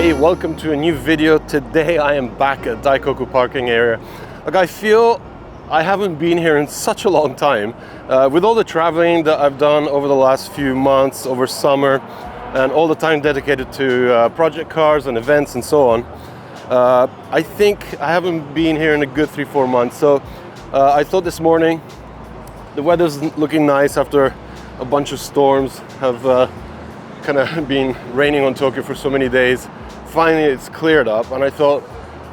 Hey, welcome to a new video. Today I am back at Daikoku Parking Area. Like, I feel I haven't been here in such a long time. With all the traveling that I've done over the last few months, over summer, and all the time dedicated to project cars and events and so on, I think I haven't been here in a good 3-4 months. So I thought this morning, the weather's looking nice after a bunch of storms have kind of been raining on Tokyo for so many days. Finally it's cleared up, and I thought,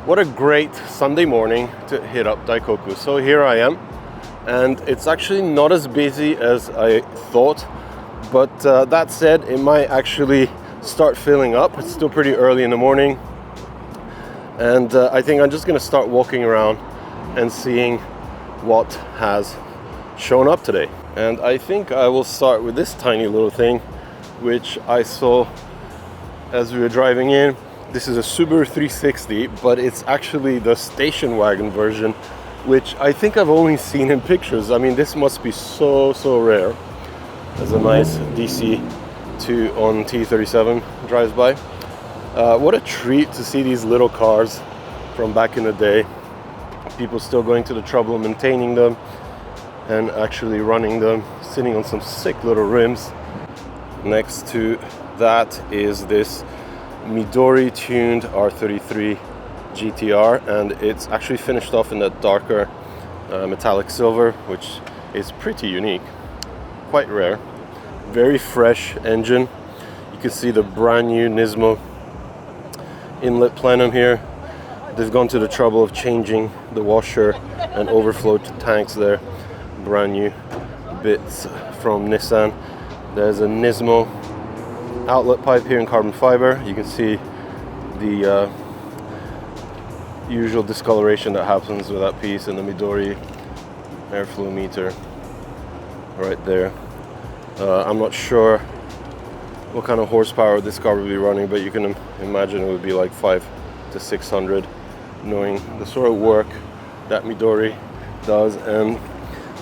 what a great Sunday morning to hit up Daikoku. So here I am, and it's actually not as busy as I thought, but that said, it might actually start filling up. It's still pretty early in the morning, and I think I'm just gonna start walking around and seeing what has shown up today. And I think I will start with this tiny little thing which I saw as we were driving in. This is a Subaru 360, but it's actually the station wagon version, which I think I've only seen in pictures. I mean, this must be so rare. There's a nice DC2 on T37 drives by. What a treat to see these little cars from back in the day. People still going to the trouble of maintaining them and actually running them, sitting on some sick little rims. Next to that is this Midori tuned R33 GTR, and it's actually finished off in that darker metallic silver, which is pretty unique, quite rare. Very fresh engine. You can see the brand new Nismo inlet plenum here. They've gone to the trouble of changing the washer and overflow tanks there. Brand new bits from Nissan. There's a Nismo outlet pipe here in carbon fiber. You can see the usual discoloration that happens with that piece, and the Midori airflow meter right there. I'm not sure what kind of horsepower this car will be running, but you can imagine it would be like 500 to 600, knowing the sort of work that Midori does. And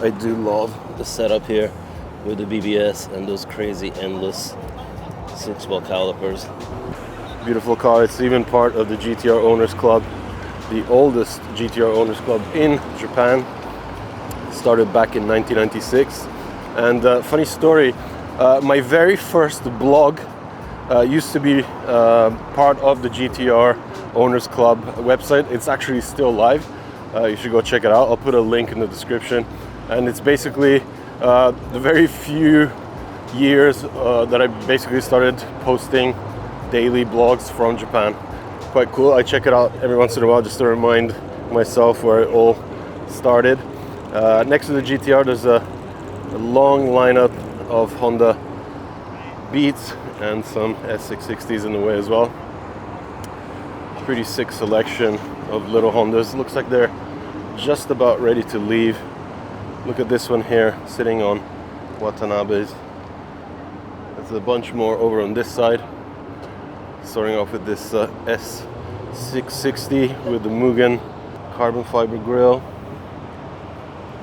I do love the setup here with the BBS and those crazy endless 6-ball calipers. Beautiful car. It's even part of the GTR Owners Club, the oldest GTR Owners Club in Japan. Started back in 1996. And funny story, my very first blog used to be part of the GTR Owners Club website. It's actually still live. You should go check it out. I'll put a link in the description. And it's basically the very few years that I basically started posting daily blogs from Japan. Quite cool. I check it out every once in a while just to remind myself where it all started. Next to the GTR, there's a long lineup of Honda Beats and some S660s in the way as well. Pretty sick selection of little Hondas. Looks like they're just about ready to leave. Look at this one here, sitting on Watanabe's. There's a bunch more over on this side. Starting off with this S660 with the Mugen carbon fiber grille.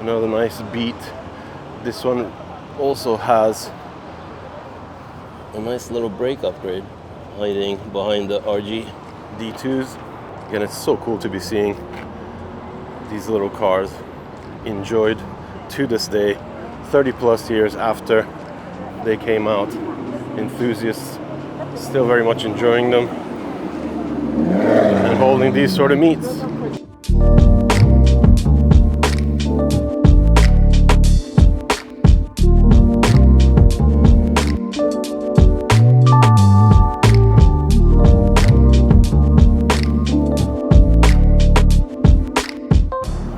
Another nice Beat. This one also has a nice little brake upgrade hiding behind the RG D2s. Again, it's so cool to be seeing these little cars enjoyed to this day, 30 plus years after they came out. Enthusiasts still very much enjoying them and holding these sort of meets.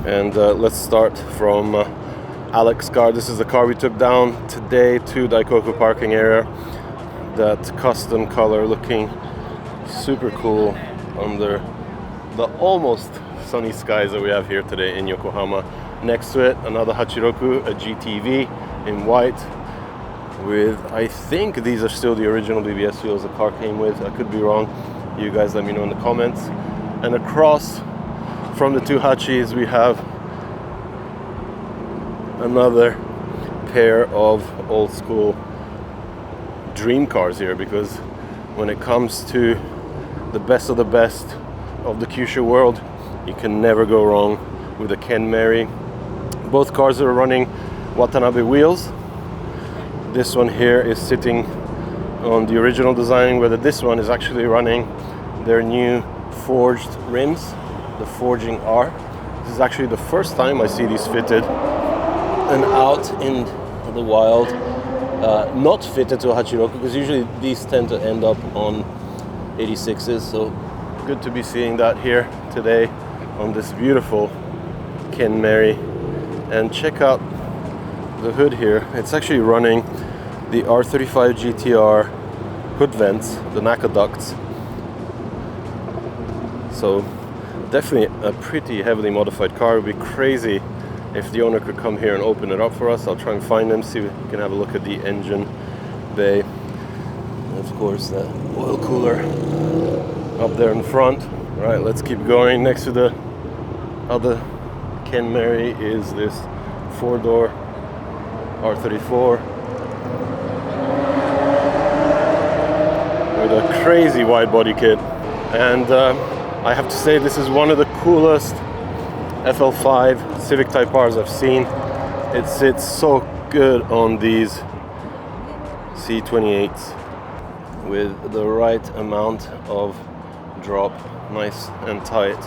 And let's start from Alex's car. This is the car we took down today to Daikoku Parking Area. That custom color looking super cool under the almost sunny skies that we have here today in Yokohama. Next to it, another Hachiroku, a GTV in white with, I think these are still the original BBS wheels the car came with. I could be wrong. You guys let me know in the comments. And across from the two Hachis, we have another pair of old school dream cars here, because when it comes to the best of the best of the kyusha world. You can never go wrong with a Kenmeri. Both cars are running Watanabe wheels. This one here is sitting on the original design, whether this one is actually running their new forged rims, the Forging R. This is actually the first time I see these fitted and out in the wild. Not fitted to a Hachiroku, because usually these tend to end up on 86s, so good to be seeing that here today on this beautiful Kenmeri. And check out the hood here. It's actually running the R35 GTR hood vents, the NACA ducts. So definitely a pretty heavily modified car. It would be crazy if the owner could come here and open it up for us. I'll try and find them, see if we can have a look at the engine bay. And of course, the oil cooler up there in front. All right, let's keep going. Next to the other Kenmeri is this 4-door R34 with a crazy wide body kit. And I have to say, this is one of the coolest FL5 Civic Type Rs I've seen. It sits so good on these C28s with the right amount of drop, nice and tight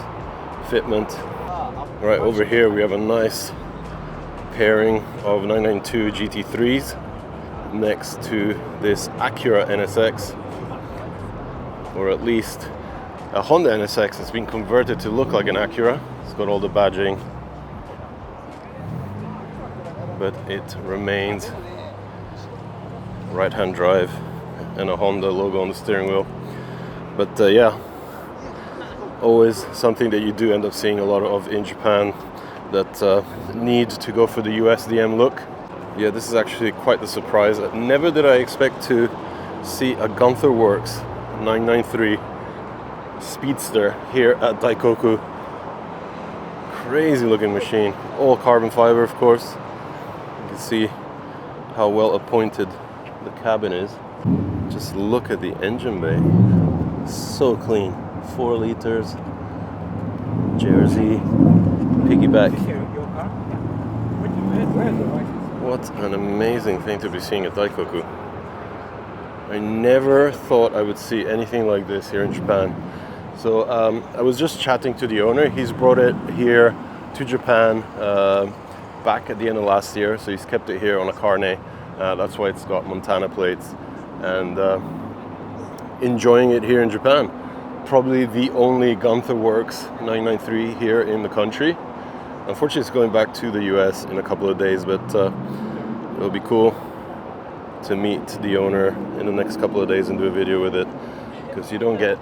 fitment. Right over here we have a nice pairing of 992 GT3s next to this Acura NSX, or at least a Honda NSX that's been converted to look like an Acura. It's got all the badging, but it remains right-hand drive and a Honda logo on the steering wheel. But yeah, always something that you do end up seeing a lot of in Japan, that need to go for the USDM look. Yeah, this is actually quite the surprise. Never did I expect to see a Gunther Works 993 Speedster here at Daikoku. Crazy looking machine, all carbon fiber, of course. You can see how well appointed the cabin is. Just look at the engine bay, so clean. 4 liters, Jersey, piggyback. What an amazing thing to be seeing at Daikoku. I never thought I would see anything like this here in Japan. So I was just chatting to the owner. He's brought it here to Japan back at the end of last year, so he's kept it here on a carne. That's why it's got Montana plates, and enjoying it here in Japan. Probably the only Gunther Works 993 here in the country. Unfortunately, it's going back to the US in a couple of days, but it'll be cool to meet the owner in the next couple of days and do a video with it, because you don't get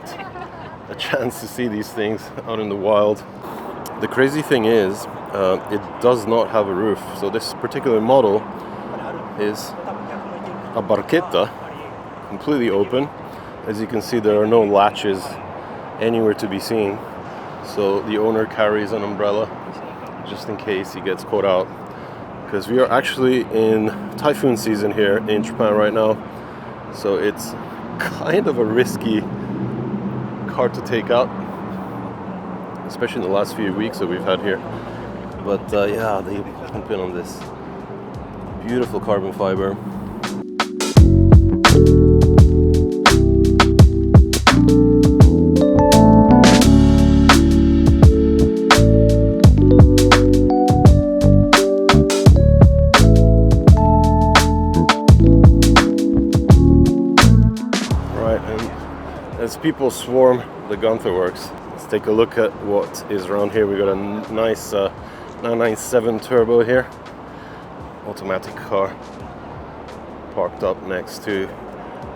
a chance to see these things out in the wild. The crazy thing is, it does not have a roof. So this particular model is a barchetta, completely open. As you can see, there are no latches anywhere to be seen. So the owner carries an umbrella just in case he gets caught out, because we are actually in typhoon season here in Japan right now. So it's kind of a risky car to take out, especially in the last few weeks that we've had here. But yeah, they pump in on this beautiful carbon fiber. As people swarm the Gunther Works, let's take a look at what is around here. We got a nice 997 turbo here, automatic car, parked up next to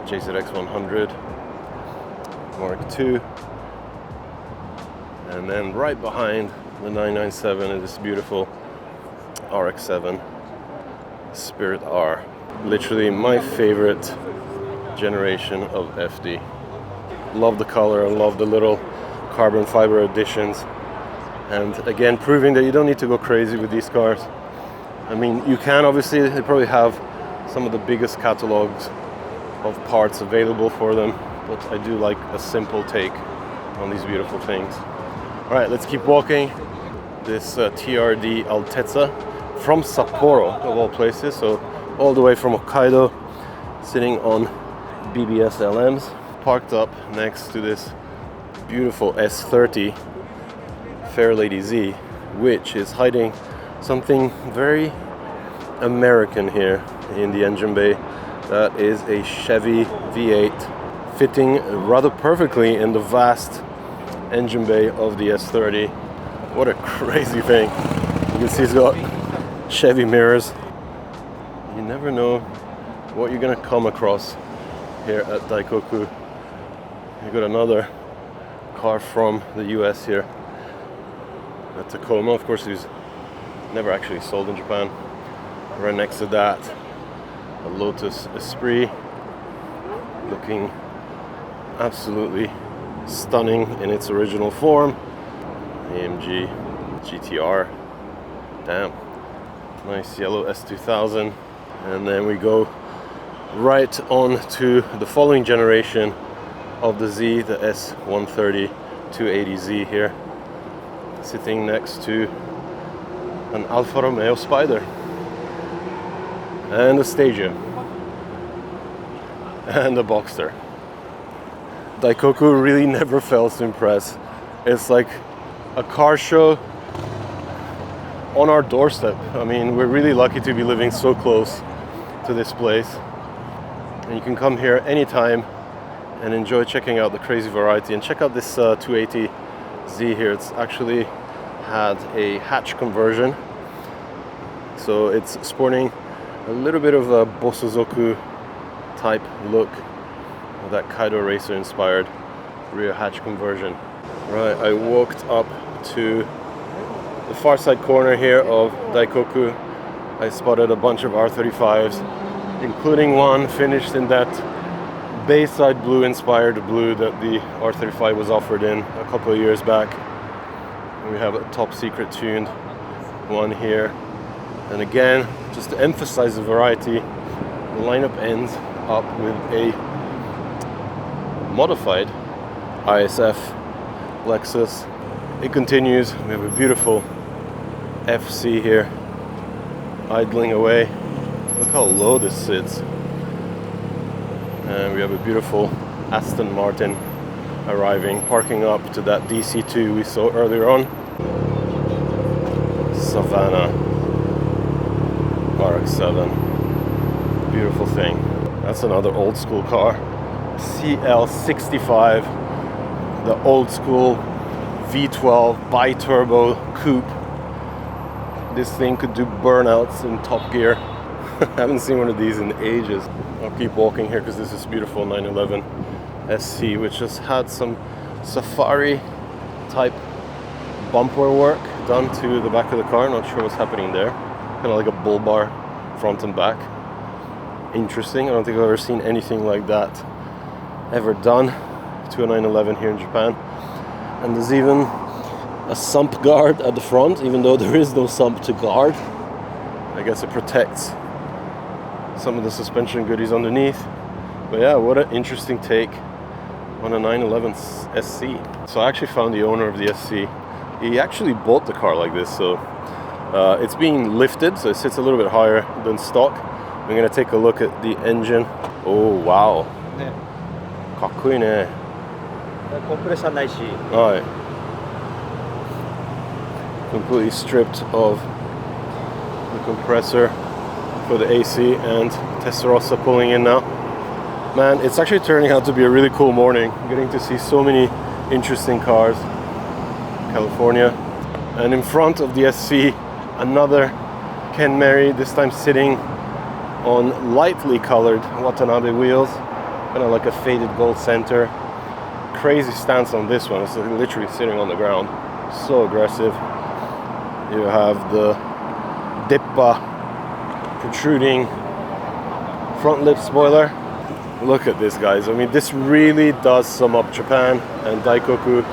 JZX 100 Mark II, and then right behind the 997 is this beautiful RX-7 Spirit R. Literally my favorite generation of FD. Love the color and love the little carbon fiber additions, and again proving that you don't need to go crazy with these cars. I mean, you can, obviously they probably have some of the biggest catalogs of parts available for them, but I do like a simple take on these beautiful things. All right, let's keep walking. This TRD Altezza from Sapporo, of all places, so all the way from Hokkaido, sitting on BBS LMs, parked up next to this beautiful S30 Fairlady Z, which is hiding something very American here in the engine bay. That is a Chevy V8 fitting rather perfectly in the vast engine bay of the S30. What a crazy thing. You can see it's got Chevy mirrors. You never know what you're gonna come across here at Daikoku. You got another car from the US here. A Tacoma, of course, is never actually sold in Japan. Right next to that, a Lotus Esprit, looking absolutely stunning in its original form. AMG GTR, damn, nice yellow S2000. And then we go right on to the following generation of the Z, the S130 280Z here, sitting next to an Alfa Romeo Spider and a Stagea and a Boxster. Daikoku really never fails to impress. It's like a car show on our doorstep. I mean, we're really lucky to be living so close to this place, and you can come here anytime and enjoy checking out the crazy variety. And check out this 280Z here. It's actually had a hatch conversion, so it's sporting a little bit of a Bosozoku type look with that Kaido Racer inspired rear hatch conversion. Right, I walked up to the far side corner here of Daikoku. I spotted a bunch of R35s, including one finished in that Bayside blue inspired blue that the R35 was offered in a couple of years back. And we have a top secret tuned one here. And again, just to emphasize the variety, the lineup ends up with a modified ISF Lexus. It continues. We have a beautiful FC here idling away. Look how low this sits. And we have a beautiful Aston Martin arriving, parking up to that DC2 we saw earlier on. Savannah RX-7, beautiful thing. That's another old school car, CL65, the old school V12 bi-turbo coupe. This thing could do burnouts in top gear. I haven't seen one of these in ages. I'll keep walking here because this is beautiful 911 SC, which has had some safari type bumper work done to the back of the car. Not sure what's happening there. Kind of like a bull bar front and back. Interesting. I don't think I've ever seen anything like that ever done to a 911 here in Japan. And there's even a sump guard at the front, even though there is no sump to guard. I guess it protects some of the suspension goodies underneath. But yeah, what an interesting take on a 911 SC. So I actually found the owner of the SC. He actually bought the car like this, so it's being lifted, so it sits a little bit higher than stock. I'm gonna take a look at the engine. Oh wow, かっこいいね。コンプレッサーないし。はい。Completely stripped of the compressor for the AC, and Testarossa pulling in now. Man, it's actually turning out to be a really cool morning. Getting to see so many interesting cars. California. And in front of the SC, another Ken Mary, this time sitting on lightly colored Watanabe wheels, kind of like a faded gold center. Crazy stance on this one. It's literally sitting on the ground. So aggressive. You have the Dippa protruding front lip spoiler. Look at this, guys. I mean, this really does sum up Japan and Daikoku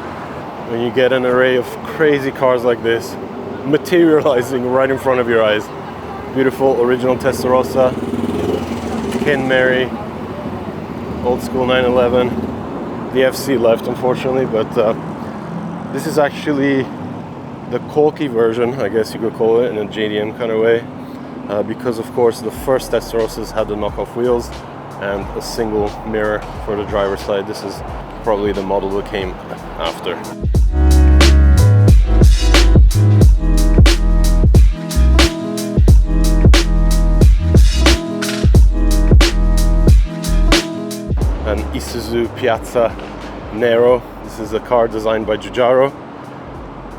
when you get an array of crazy cars like this materializing right in front of your eyes. Beautiful original Testarossa, Ken Mary, old school 911, EFC left, unfortunately, but this is actually the Koki version, I guess you could call it, in a JDM kind of way, because of course the first Testarossas had the knockoff wheels and a single mirror for the driver's side. This is probably the model that came after. An Isuzu Piazza Nero. This is a car designed by Giugiaro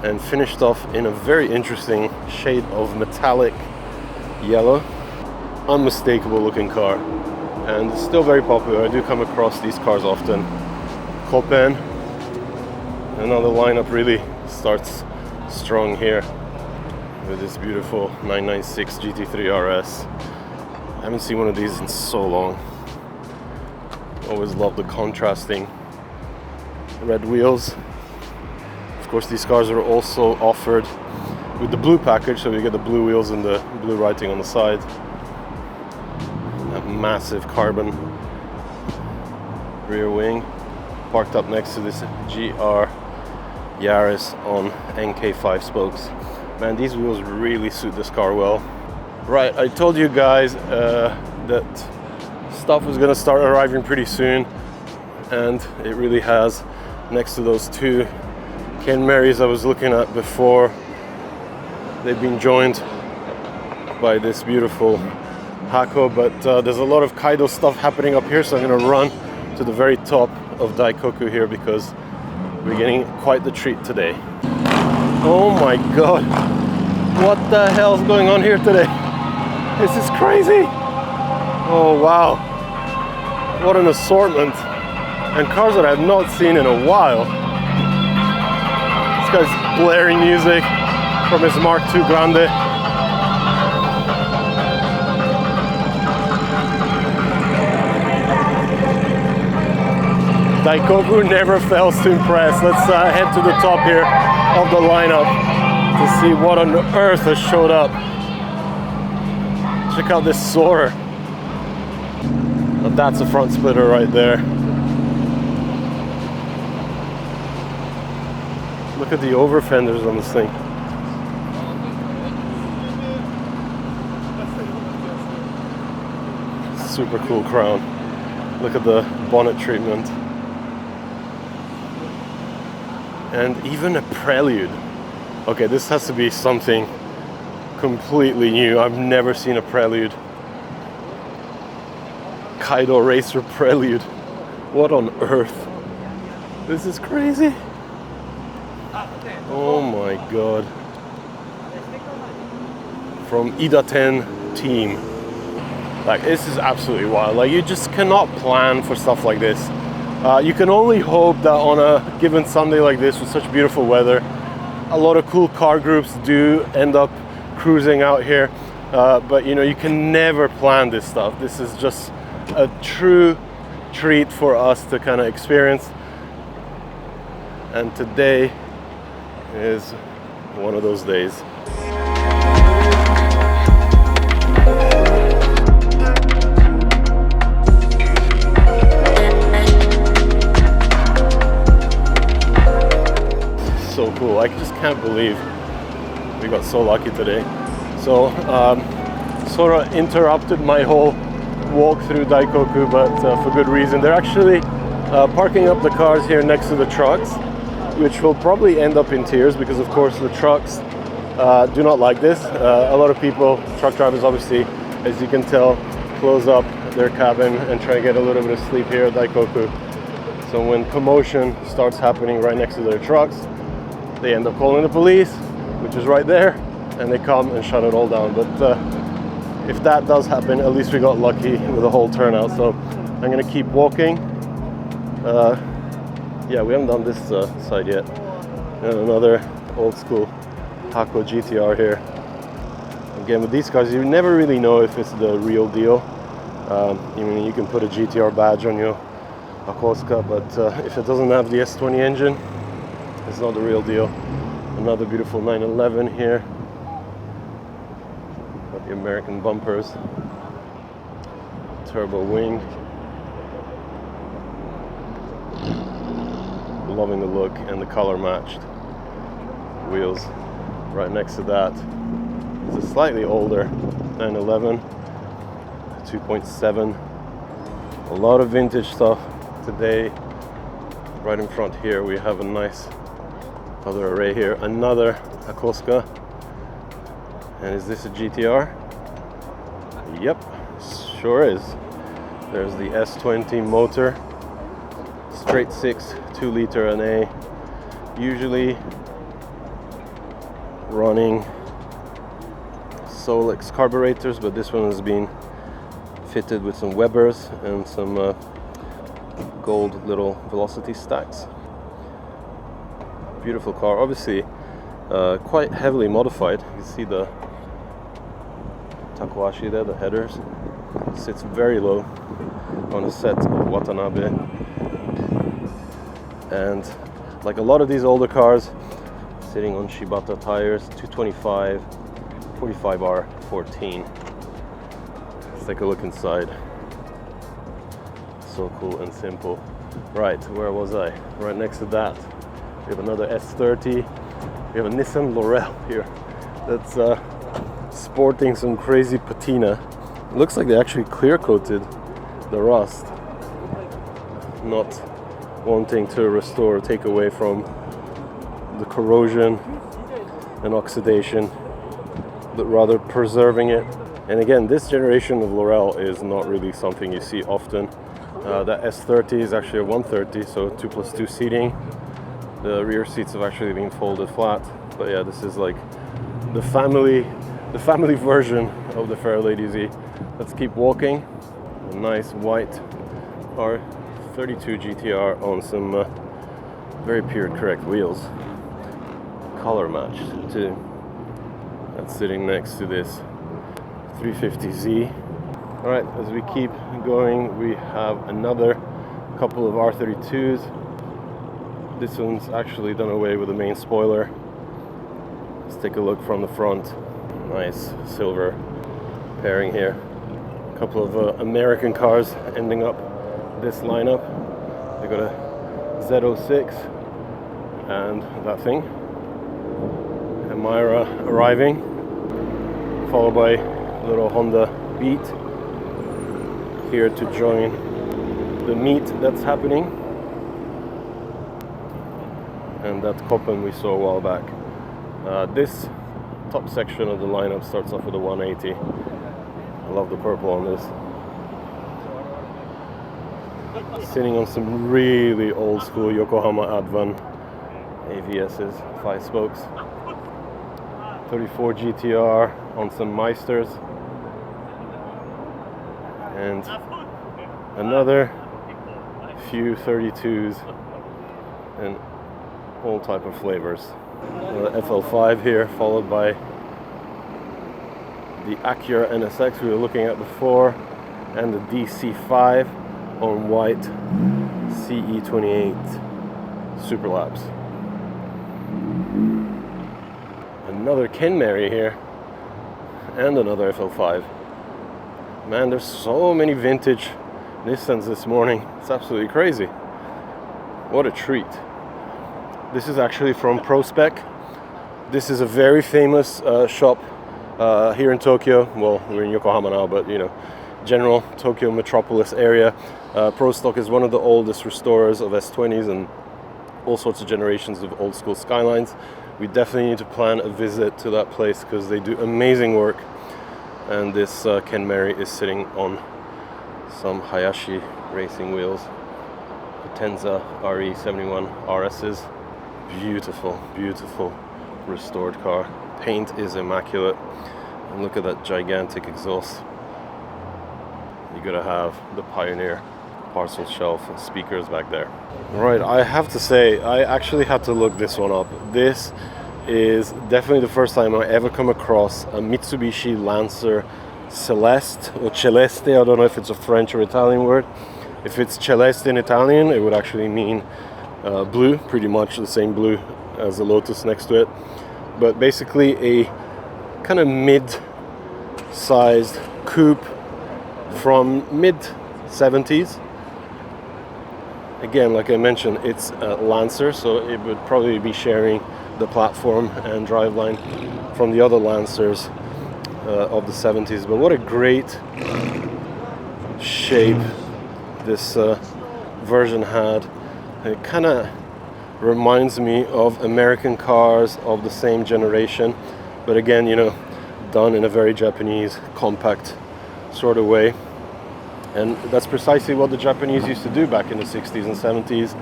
and finished off in a very interesting shade of metallic yellow. Unmistakable looking car, and still very popular. I do come across these cars often. Copen, and now the lineup really starts strong here with this beautiful 996 GT3 RS. I haven't seen one of these in so long. Always love the contrasting red wheels. Of course, these cars are also offered with the blue package, so you get the blue wheels and the blue writing on the side. That massive carbon rear wing, parked up next to this GR Yaris on NK5 spokes. Man, these wheels really suit this car well. Right, I told you guys that stuff was gonna start arriving pretty soon, and it really has. Next to those two Ken Marys I was looking at before, they've been joined by this beautiful Hako, but there's a lot of Kaido stuff happening up here, so I'm gonna run to the very top of Daikoku here because we're getting quite the treat today. Oh my god, what the hell's going on here today? This is crazy. Oh wow, what an assortment, and cars that I have not seen in a while. This guy's blaring music from his Mark II Grande. Daikoku never fails to impress. Let's head to the top here of the lineup to see what on earth has showed up. Check out this Soarer. Now that's a front splitter right there. Look at the over fenders on this thing. Super cool crown. Look at the bonnet treatment. And even a Prelude. Okay, this has to be something completely new. I've never seen a Prelude. Kaido Racer Prelude. What on earth? This is crazy. Oh my god. From Idaten team. Like, this is absolutely wild. Like, you just cannot plan for stuff like this. You can only hope that on a given Sunday like this with such beautiful weather, a lot of cool car groups do end up cruising out here. But you know, you can never plan this stuff. This is just a true treat for us to kind of experience. And today is one of those days. So cool. I just can't believe we got so lucky today. So sort of interrupted my whole walk through Daikoku, but for good reason. They're actually parking up the cars here next to the trucks, which will probably end up in tears because of course the trucks do not like this. A lot of people, truck drivers obviously, as you can tell, close up their cabin and try to get a little bit of sleep here at Daikoku. So when commotion starts happening right next to their trucks, they end up calling the police, which is right there, and they come and shut it all down. But if that does happen, at least we got lucky with the whole turnout. So I'm gonna keep walking. Yeah, we haven't done this side yet. And another old school Hako GTR here. Again, with these cars, you never really know if it's the real deal. I mean, you can put a GTR badge on your Akoska, but if it doesn't have the S20 engine, it's not the real deal. Another beautiful 911 here. Got the American bumpers. Turbo wing. loving the look and the color matched wheels. Right next to that is a slightly older 911 2.7. A lot of vintage stuff today. Right in front here we have a nice other array here. Another Akoska. And is this a GTR? Yep, sure is. There's the S20 motor, straight 6, 2 liter NA, usually running Solex carburetors, but this one has been fitted with some Webers and some gold little velocity stacks. Beautiful car, obviously quite heavily modified. You see the Takoashi there, the headers. Sits very low on a set of Watanabe. And like a lot of these older cars, sitting on Shibata tires, 225, 45R14. Let's take a look inside. So cool and simple. Right, where was I? Right next to that, we have another S30. We have a Nissan Laurel here that's sporting some crazy patina. It looks like they actually clear coated the rust, not wanting to restore or take away from the corrosion and oxidation, but rather preserving it. And again, this generation of Laurel is not really something you see often. That S30 is actually a 130, so 2+2 seating. The rear seats have actually been folded flat. But yeah, this is like the family version of the Fairlady Z. Let's keep walking. A nice white R32 GTR on some very period correct wheels. Color matched too. That's sitting next to this 350Z. Alright, as we keep going, we have another couple of R32s. This one's actually done away with the main spoiler. Let's take a look from the front. Nice silver pairing here. A couple of American cars ending up this lineup. They got a Z06 and that thing. Myra arriving, followed by a little Honda Beat here to join the meet that's happening, and that Koppen we saw a while back. This top section of the lineup starts off with a 180. I love the purple on this. Sitting on some really old school Yokohama Advan AVS's 5 spokes. 34 GTR on some Meisters, and another few 32s and all type of flavors. The FL5 here, followed by the Acura NSX we were looking at before, and the DC5 on white CE28 Superlabs. Another Kenmeri here, and another FL5. Man, there's so many vintage Nissans this morning. It's absolutely crazy. What a treat. This is actually from ProSpec. This is a very famous shop here in Tokyo. Well, we're in Yokohama now, but you know, general Tokyo metropolis area. ProStock is one of the oldest restorers of S20s and all sorts of generations of old school Skylines. We definitely need to plan a visit to that place because they do amazing work. And this Kenmeri is sitting on some Hayashi racing wheels. Potenza RE71 RS's. Beautiful, beautiful restored car. Paint is immaculate. And look at that gigantic exhaust. You gotta have the Pioneer parcel shelf and speakers back there. Right, I have to say, I actually had to look this one up. This is definitely the first time I ever come across a Mitsubishi Lancer Celeste or Celeste. I don't know if it's a French or Italian word. If it's Celeste in Italian, it would actually mean blue, pretty much the same blue as the Lotus next to it. But basically a kind of mid-sized coupe from mid-70s. Again, like I mentioned, it's a Lancer, so it would probably be sharing the platform and driveline from the other Lancers of the 70s. But what a great shape this version had. It kind of reminds me of American cars of the same generation, but again, you know, done in a very Japanese, compact sort of way. And that's precisely what the Japanese used to do back in the 60s and 70s.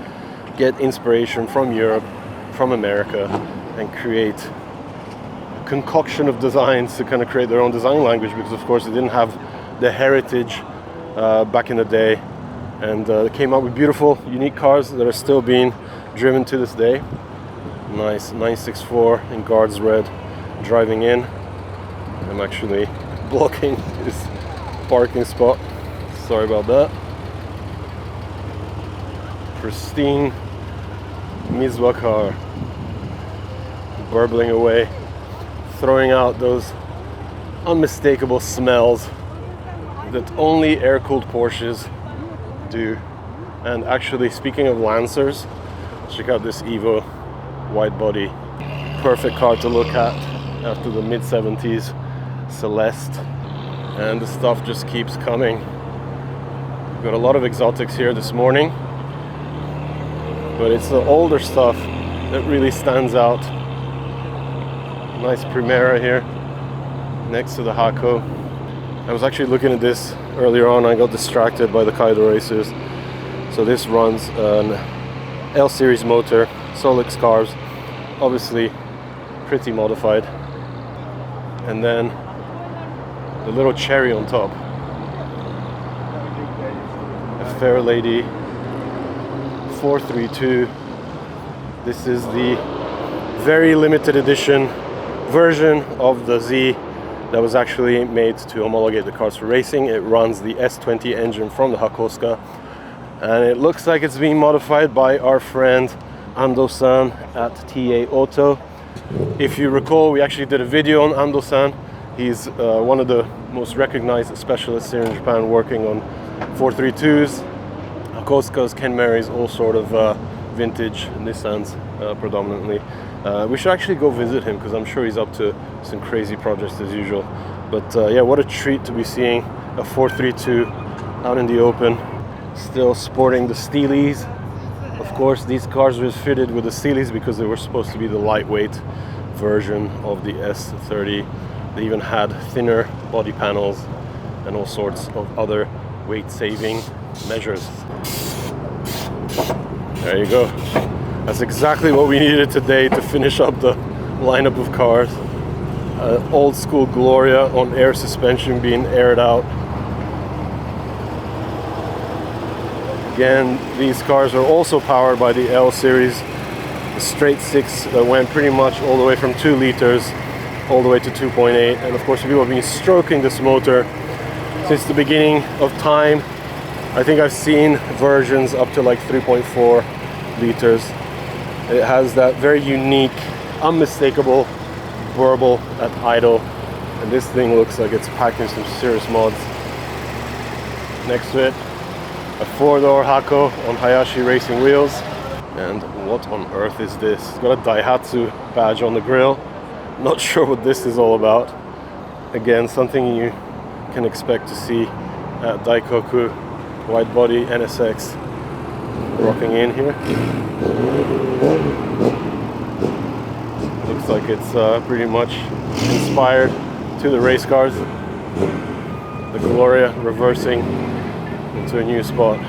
Get inspiration from Europe, from America, and create a concoction of designs to kind of create their own design language, because of course they didn't have the heritage back in the day. And they came out with beautiful, unique cars that are still being driven to this day. Nice 964 in guards red driving in. I'm actually blocking this parking spot. Sorry about that. Pristine Mizuwa car, burbling away, throwing out those unmistakable smells that only air-cooled Porsches do. And actually, speaking of Lancers, check out this Evo wide body. Perfect car to look at after the mid-70s Celeste. And the stuff just keeps coming. We've got a lot of exotics here this morning, but it's the older stuff that really stands out. Nice Primera here next to the Hako. I was actually looking at this earlier on. I got distracted by the Kaido Racers. So this runs an L series motor, Solix carbs, obviously pretty modified, and then the little cherry on top, a Fair Lady 432. This is the very limited edition version of the Z that was actually made to homologate the cars for racing. It runs the S20 engine from the Hakosuka, and it looks like it's being modified by our friend Ando-san at TA Auto. If you recall, we actually did a video on Ando-san. He's one of the most recognized specialists here in Japan working on 432s, Hakosukas, Kenmarys, all sort of vintage Nissans predominantly. We should actually go visit him because I'm sure he's up to some crazy projects as usual. But yeah, what a treat to be seeing a 432 out in the open, still sporting the Steelies. Of course, these cars were fitted with the Steelies because they were supposed to be the lightweight version of the S30. They even had thinner body panels and all sorts of other weight-saving measures. There you go. That's exactly what we needed today to finish up the lineup of cars. Old school Gloria on air suspension being aired out. Again, these cars are also powered by the L series, the straight six that went pretty much all the way from 2 liters all the way to 2.8. And of course, people have been stroking this motor since the beginning of time. I think I've seen versions up to like 3.4 liters. It has that very unique, unmistakable burble at idle, and this thing looks like it's packing some serious mods. Next to it, a 4-door Hako on Hayashi racing wheels. And what on earth is this? It's got a Daihatsu badge on the grille. Not sure what this is all about. Again, something you can expect to see at Daikoku. Wide body NSX rocking in here. Looks like it's pretty much inspired to the race cars. The Gloria reversing into a new spot.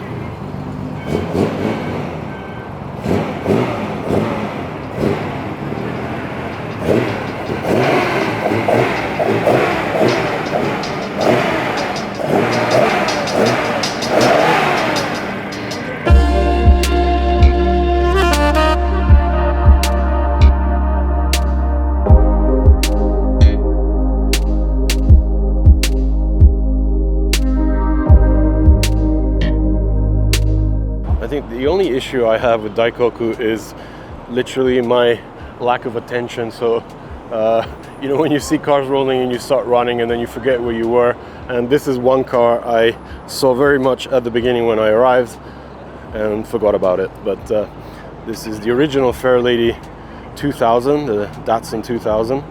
I think the only issue I have with Daikoku is literally my lack of attention. So, you know, when you see cars rolling and you start running and then you forget where you were. And this is one car I saw very much at the beginning when I arrived. and forgot about it. But this is the original Fairlady 2000, the Datsun 2000,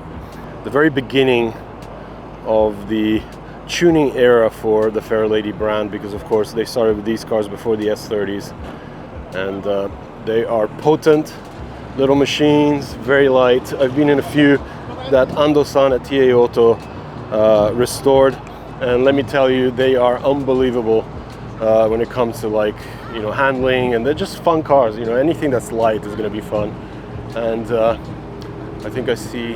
the very beginning of the tuning era for the Fairlady brand, because of course they started with these cars before the S30s, and they are potent little machines, very light. I've been in a few that Ando-san at TA Auto restored, and let me tell you, they are unbelievable when it comes to, like, you know, handling, and they're just fun cars. You know, anything that's light is going to be fun. And I think I see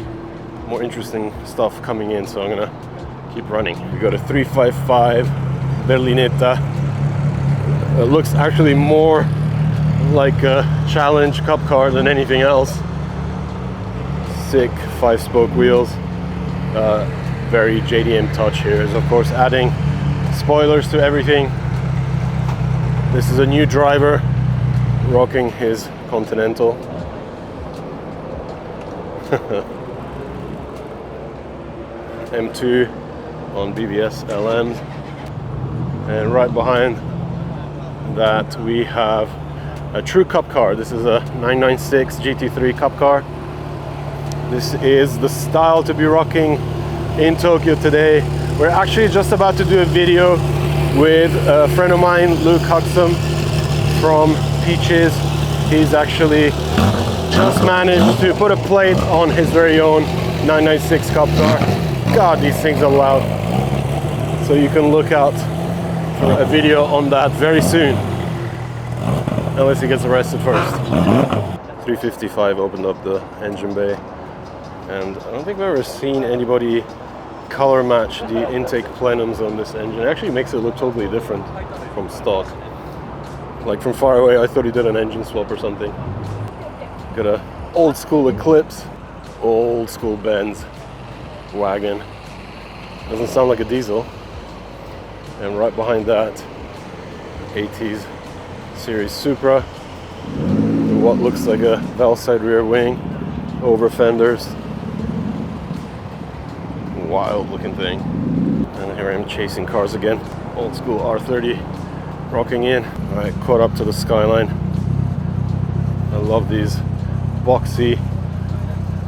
more interesting stuff coming in, so I'm gonna keep running. We got a 355 Berlinetta. It looks actually more like a challenge cup car than anything else. Sick 5-spoke wheels. Very JDM touch here is of course adding spoilers to everything. This is a new driver rocking his Continental. M2 on BBS LMs, and right behind that we have a true cup car. This is a 996 GT3 cup car. This is the style to be rocking in Tokyo today. We're actually just about to do a video with a friend of mine, Luke Huxham from Peaches. He's actually just managed to put a plate on his very own 996 cup car. God, these things are loud. So you can look out for a video on that very soon. Unless he gets arrested first. 355 opened up the engine bay. And I don't think I've ever seen anybody color match the intake plenums on this engine. It actually makes it look totally different from stock. Like from far away, I thought he did an engine swap or something. Got a old school Eclipse, old school Benz wagon. Doesn't sound like a diesel. And right behind that, 80s series Supra. What looks like a Valside rear wing, over fenders. Wild looking thing. And here I am chasing cars again. Old school R30 rocking in. Alright, caught up to the Skyline. I love these boxy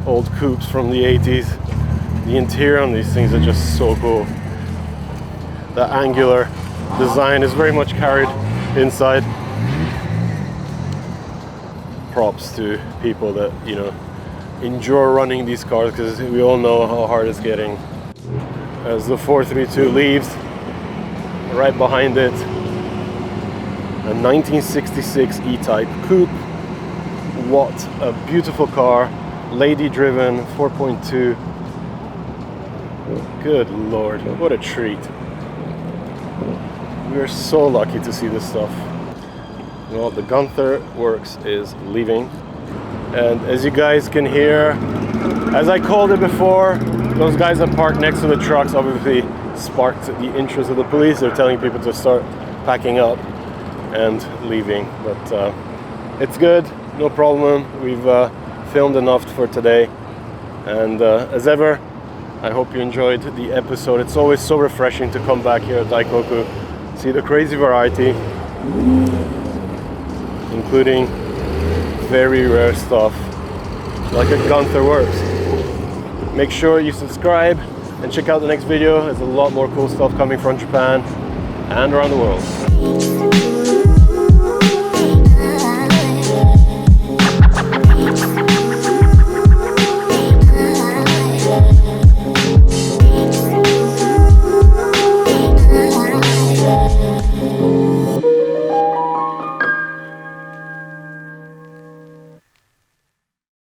old coupes from the 80s. The interior on these things are just so cool. The angular design is very much carried inside. Props to people that, you know, enjoy running these cars, because we all know how hard it's getting. As the 432 leaves, right behind it, a 1966 E-Type coupe. What a beautiful car, lady driven, 4.2. Good Lord, what a treat. We are so lucky to see this stuff. Well, the Gunther Works is leaving. And as you guys can hear, as I called it before, those guys that parked next to the trucks obviously sparked the interest of the police. They're telling people to start packing up and leaving. But it's good, no problem. We've filmed enough for today. And as ever, I hope you enjoyed the episode. It's always so refreshing to come back here at Daikoku, see the crazy variety, including very rare stuff like a Gunther Works. Make sure you subscribe and check out the next video. There's a lot more cool stuff coming from Japan and around the world.